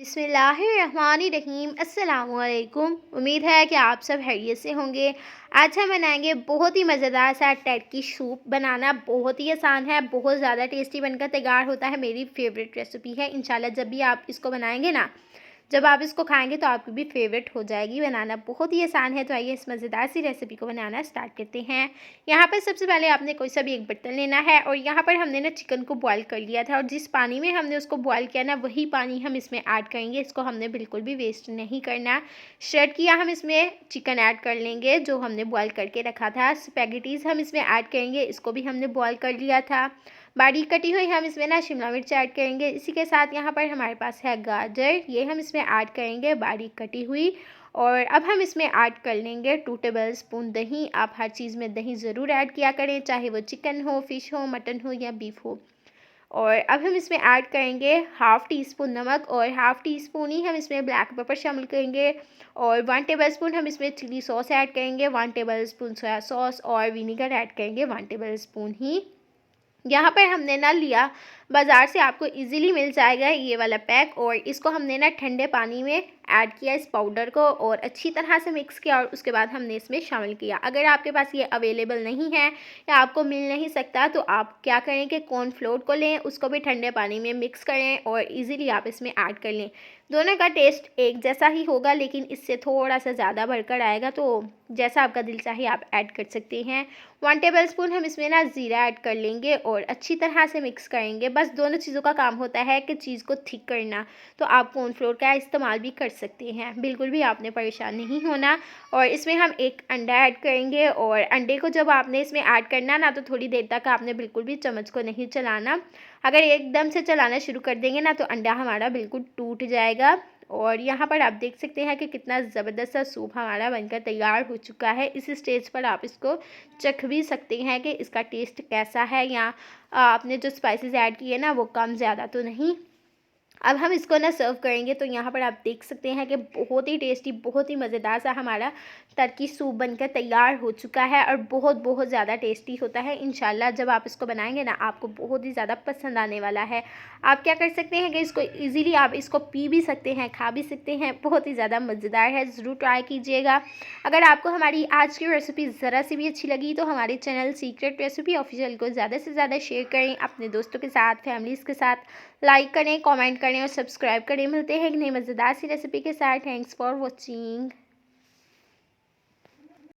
बिस्मिल्लाहिर्रहमानिर्रहीम अस्सलामुअलैकुम। उम्मीद है कि आप सब खैरियत से होंगे। आज हम बनाएंगे बहुत ही मज़ेदार सा टर्की सूप। बनाना बहुत ही आसान है, बहुत ज़्यादा टेस्टी बनकर तैयार होता है। मेरी फेवरेट रेसिपी है। इंशाल्लाह जब भी आप इसको बनाएंगे ना, जब आप इसको खाएंगे तो आपकी भी फेवरेट हो जाएगी। बनाना बहुत ही आसान है। तो आइए इस मज़ेदार सी रेसिपी को बनाना स्टार्ट करते हैं। यहाँ पर सबसे पहले आपने कोई सा भी एक बर्तन लेना है और यहाँ पर हमने ना चिकन को बॉईल कर लिया था और जिस पानी में हमने उसको बॉईल किया ना, वही पानी हम इसमें ऐड करेंगे। इसको हमने बिल्कुल भी वेस्ट नहीं करना। स्टार्ट किया, हम इसमें चिकन ऐड कर लेंगे जो हमने बॉईल करके रखा था। स्पैगेटीज़ हम इसमें ऐड करेंगे, इसको भी हमने बॉईल कर लिया था। बारीक कटी हुई हम इसमें ना शिमला मिर्च ऐड करेंगे। इसी के साथ यहाँ पर हमारे पास है गाजर, ये हम इसमें ऐड करेंगे बारीक कटी हुई। और अब हम इसमें ऐड कर लेंगे 2 टेबल स्पून दही। आप हर चीज़ में दही ज़रूर ऐड किया करें, चाहे वो चिकन हो, फ़िश हो, मटन हो या बीफ हो। और अब हम इसमें ऐड करेंगे हाफ़ टी स्पून नमक और हाफ़ टी स्पून ही हम इसमें ब्लैक पेपर शामिल करेंगे। और 1 टेबल स्पून हम इसमें चिली सॉस ऐड करेंगे, 1 टेबल स्पून सोया सॉस और विनीगर ऐड करेंगे 1 टेबल स्पून ही। यहाँ पर हमने ना लिया, बाज़ार से आपको इजीली मिल जाएगा ये वाला पैक। और इसको हमने ना ठंडे पानी में ऐड किया इस पाउडर को और अच्छी तरह से मिक्स किया और उसके बाद हमने इसमें शामिल किया। अगर आपके पास ये अवेलेबल नहीं है या आपको मिल नहीं सकता तो आप क्या करें कि कॉर्नफ्लोर को लें, उसको भी ठंडे पानी में मिक्स करें और इजीली आप इसमें ऐड कर लें। दोनों का टेस्ट एक जैसा ही होगा, लेकिन इससे थोड़ा सा ज़्यादा बढ़कर आएगा, तो जैसा आपका दिल चाहे आप ऐड कर सकते हैं। 1 टेबल स्पून हम इसमें ना ज़ीरा ऐड कर लेंगे और अच्छी तरह से मिक्स करेंगे। बस दोनों चीज़ों का काम होता है कि चीज़ को थिक करना, तो आप कॉर्नफ्लोर का इस्तेमाल भी कर सकते हैं, बिल्कुल भी आपने परेशान नहीं होना। और इसमें हम एक अंडा ऐड करेंगे और अंडे को जब आपने इसमें ऐड करना ना, तो थोड़ी देर तक आपने बिल्कुल भी चम्मच को नहीं चलाना। अगर एकदम से चलाना शुरू कर देंगे ना, तो अंडा हमारा बिल्कुल टूट जाएगा। और यहाँ पर आप देख सकते हैं कि कितना ज़बरदस्त सा सूप हमारा बनकर तैयार हो चुका है। इस स्टेज पर आप इसको चख भी सकते हैं कि इसका टेस्ट कैसा है, या आपने जो स्पाइसेस ऐड किए ना वो कम ज़्यादा तो नहीं। अब हम इसको ना सर्व करेंगे, तो यहाँ पर आप देख सकते हैं कि बहुत ही टेस्टी, बहुत ही मज़ेदार सा हमारा टर्की सूप बनकर तैयार हो चुका है और बहुत बहुत ज़्यादा टेस्टी होता है। इंशाल्लाह जब आप इसको बनाएंगे ना, आपको बहुत ही ज़्यादा पसंद आने वाला है। आप क्या कर सकते हैं कि इसको ईज़िली आप इसको पी भी सकते हैं, खा भी सकते हैं। बहुत ही ज़्यादा मज़ेदार है, ज़रूर ट्राई कीजिएगा। अगर आपको हमारी आज की रेसिपी ज़रा सी भी अच्छी लगी तो हमारे चैनल सीक्रेट रेसिपी ऑफिशियल को ज़्यादा से ज़्यादा शेयर करें, अपने दोस्तों के साथ, फैमिलीज़ के साथ। लाइक करें, कमेंट करें और सब्सक्राइब करें। मिलते हैं एक नई मज़ेदार सी रेसिपी के साथ। Thanks for watching.